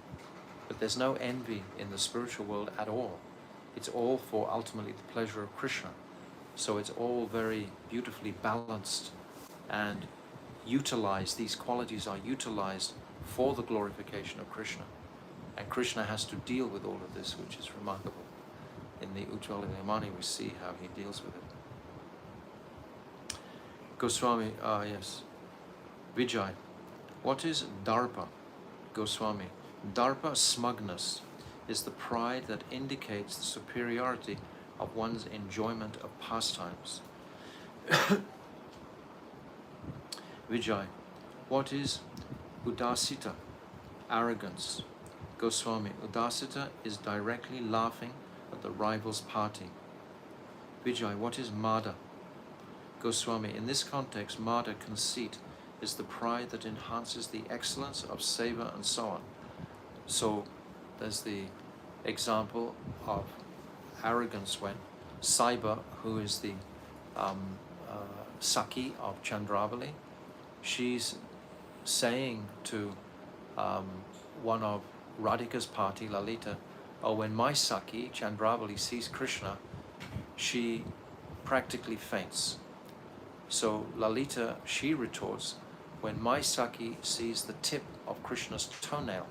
but there's no envy in the spiritual world at all. It's all for ultimately the pleasure of Krishna. So it's all very beautifully balanced and utilized. These qualities are utilized for the glorification of Krishna. And Krishna has to deal with all of this, which is remarkable. In the Ujjvala Yamani we see how he deals with it. Goswami, yes. Vijay, what is darpa? Goswami, darpa, smugness, is the pride that indicates the superiority of one's enjoyment of pastimes. Vijay, what is udasita? Arrogance. Goswami, udasita is directly laughing at the rival's party. Vijay, what is mada? Goswami, in this context, mada, conceit, is the pride that enhances the excellence of seva and so on. So there's the example of arrogance when Saiba, who is the Saki of Chandravali, she's saying to one of Radhika's party, Lalita, oh, when my Saki, Chandravali, sees Krishna, she practically faints. So Lalita, she retorts, when my Saki sees the tip of Krishna's toenail,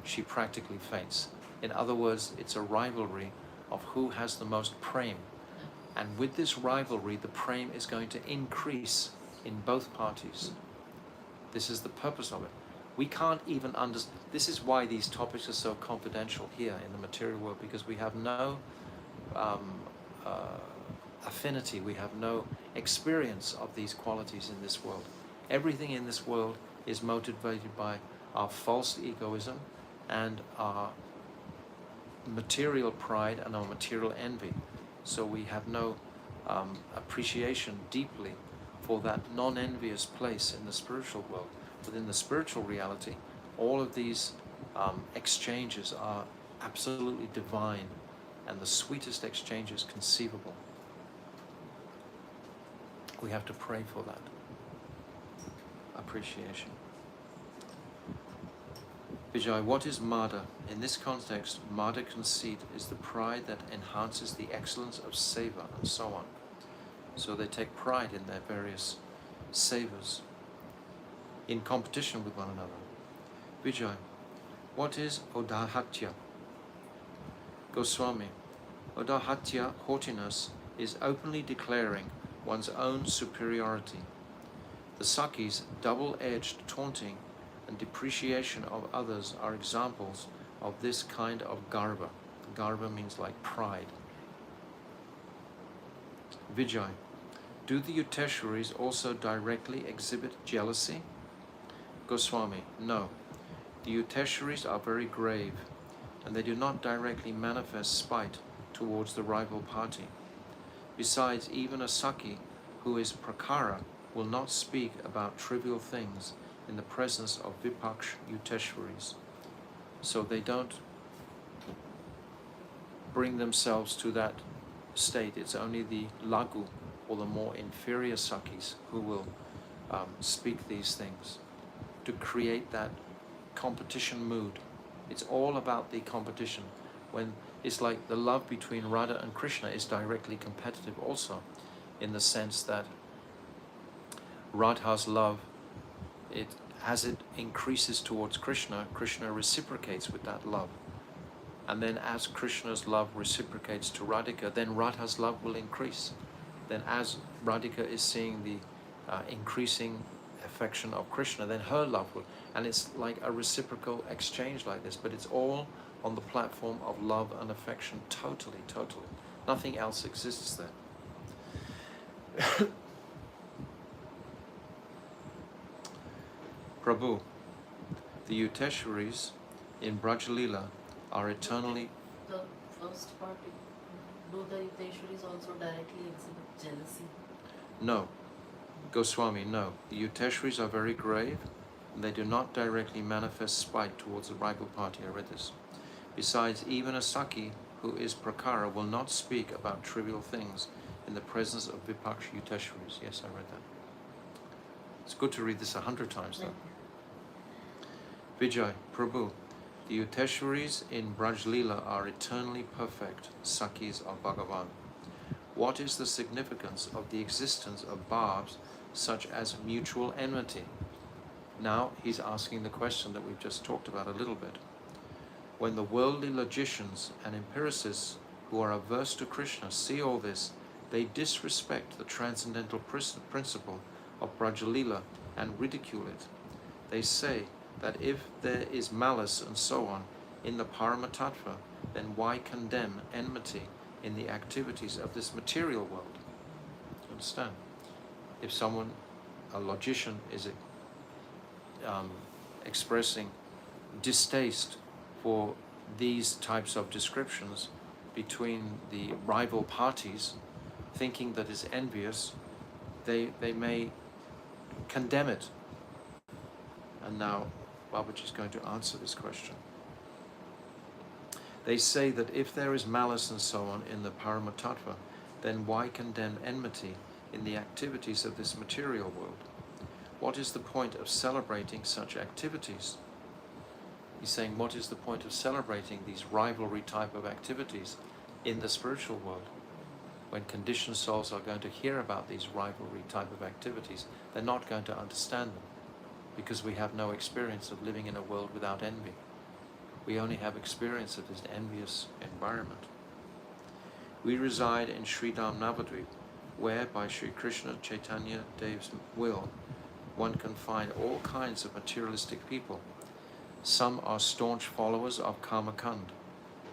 she practically faints. In other words, it's a rivalry of who has the most prem. And with this rivalry, the prem is going to increase in both parties. This is the purpose of it. We can't even understand. This is why these topics are so confidential here in the material world, because we have no affinity, we have no experience of these qualities in this world. Everything in this world is motivated by our false egoism and our material pride and our material envy. So we have no appreciation deeply for that non-envious place in the spiritual world. Within the spiritual reality, all of these exchanges are absolutely divine and the sweetest exchanges conceivable. We have to pray for that appreciation. Vijay, what is Mada? In this context, Mada conceit is the pride that enhances the excellence of seva and so on. So they take pride in their various sevas in competition with one another. Vijay, what is Odahatya? Goswami, Odahatya, haughtiness, is openly declaring one's own superiority. The Sakis' double-edged taunting and depreciation of others are examples of this kind of garva. Garva means like pride. Vijay, do the Yuteshwaris also directly exhibit jealousy? Goswami, no. The Yuteshwaris are very grave, and they do not directly manifest spite towards the rival party. Besides, even a Saki who is prakara will not speak about trivial things in the presence of Vipaksh Yuteshwaris. So they don't bring themselves to that state. It's only the lagu, or the more inferior Sakis, who will speak these things to create that competition mood. It's all about the competition. When it's like the love between Radha and Krishna is directly competitive also, in the sense that Radha's love, as it increases towards Krishna, Krishna reciprocates with that love. And then as Krishna's love reciprocates to Radhika, then Radha's love will increase. Then as Radhika is seeing the increasing affection of Krishna, then her love will, and it's like a reciprocal exchange like this, but it's all on the platform of love and affection, totally. Nothing else exists there. Prabhu, the Yuteshwaris in Brajalila are eternally... The first part, do the Yuteshwaris also directly exhibit jealousy? No. Goswami, no. The Yuteshwaris are very grave, and they do not directly manifest spite towards the rival party. I read this. Besides, even a Saki who is prakara will not speak about trivial things in the presence of Vipaksh Yuteshwaris. Yes, I read that. It's good to read this 100 times though. Vijay, Prabhu, the Yuteshwaris in Brajlila are eternally perfect Sakis of Bhagavan. What is the significance of the existence of bhavs such as mutual enmity? Now he's asking the question that we've just talked about a little bit. When the worldly logicians and empiricists who are averse to Krishna see all this, they disrespect the transcendental principle of Brajalila and ridicule it. They say that if there is malice and so on in the Paramatattva, then why condemn enmity in the activities of this material world? Understand? If someone, a logician, is expressing distaste for these types of descriptions between the rival parties, thinking that is envious, they may condemn it. And now Babaji is going to answer this question. They say that if there is malice and so on in the Paramatattva, then why condemn enmity in the activities of this material world? What is the point of celebrating such activities? He's saying, what is the point of celebrating these rivalry type of activities in the spiritual world? When conditioned souls are going to hear about these rivalry type of activities, they're not going to understand them, because we have no experience of living in a world without envy. We only have experience of this envious environment. We reside in Sridham Navadvip, where by Sri Krishna Chaitanya Dev's will, one can find all kinds of materialistic people. Some are staunch followers of Kamakand,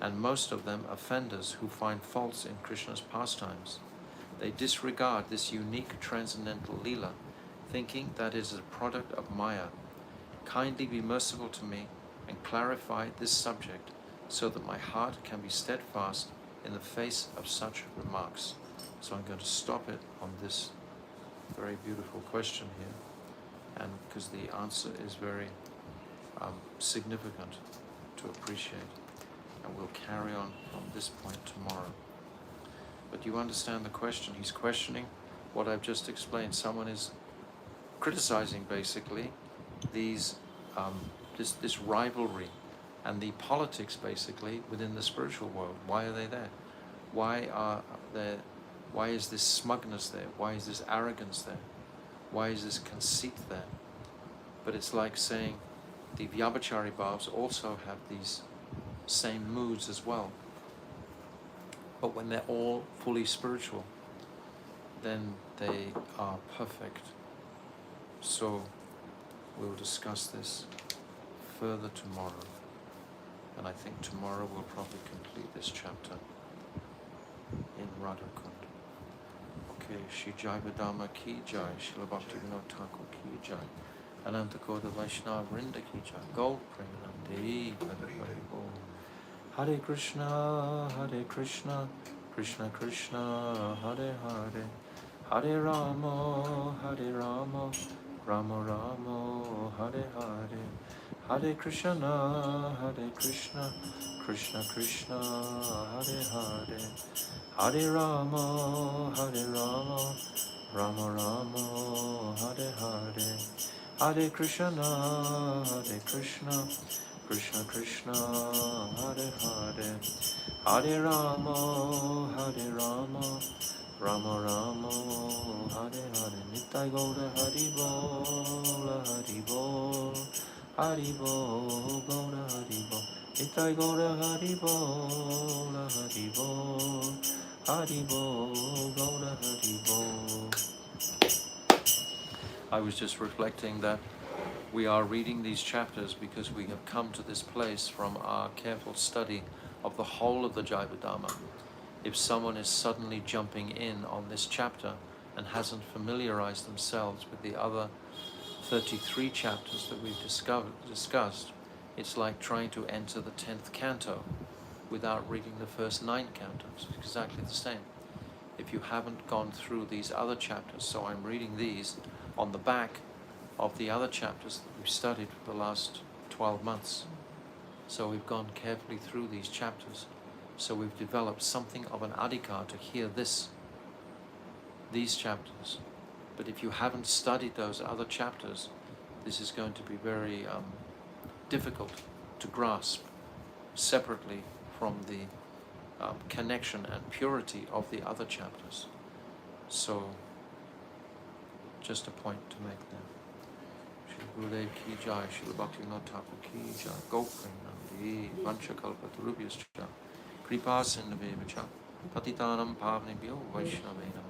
and most of them offenders who find faults in Krishna's pastimes. They disregard this unique transcendental Leela, thinking that it is a product of Maya. Kindly be merciful to me and clarify this subject so that my heart can be steadfast in the face of such remarks. So I'm going to stop it on this very beautiful question here, and because the answer is very significant to appreciate, and we'll carry on from this point tomorrow. But you understand the question. He's questioning what I've just explained. Someone is criticizing basically these this rivalry and the politics basically within the spiritual world. Why are they there? Why is this smugness there? Why is this arrogance there? Why is this conceit there? But it's like saying the Vyabhachari Bhavs also have these same moods as well. But when they're all fully spiritual, then they are perfect. So we'll discuss this further tomorrow. And I think tomorrow we'll probably complete this chapter in Radhakund. Okay, Shri Jaiva Dhamma ki jai, Srila Bhaktivinoda Thakur ki jai, Ananta Koda Vaishnava Vrinda ki jai, Gaur Premanande Hari Bol. Hare Krishna, Krishna Krishna, Hare Hare, Hare Rama, Rama Rama, Hare Hare, Hare Krishna, Krishna Krishna, Hare Hare, Hare Rama, Rama Rama, Hare Hare, Hare Krishna, Krishna Krishna, Hare Hare, Hare Rama, Rama Rama, Hare Hare, Nitai Gaura Hari Bol, Hari Bol, Hari Bol, Gaura Hari Bol, Nitai Gaura Hari Bol, Hari Bol, Hari Bol, Gaura Hari Bol. I was just reflecting that we are reading these chapters because we have come to this place from our careful study of the whole of the Jaiva Dhamma. If someone is suddenly jumping in on this chapter and hasn't familiarized themselves with the other 33 chapters that we've discussed, it's like trying to enter the 10th canto without reading the first 9 cantos. It's exactly the same. If you haven't gone through these other chapters, so I'm reading these on the back of the other chapters that we've studied for the last 12 months. So we've gone carefully through these chapters. So we've developed something of an adhikar to hear these chapters. But if you haven't studied those other chapters, this is going to be very difficult to grasp separately from the connection and purity of the other chapters. So, just a point to make there. Shri Gurudev ki jai, Shri Bhaktivinoda Thakur ki jai, Gopinandi, Vanchakalpatarubhyascha, Kripa Sindhaveva cha, Patitanam Pavnebhyo Vaishnavena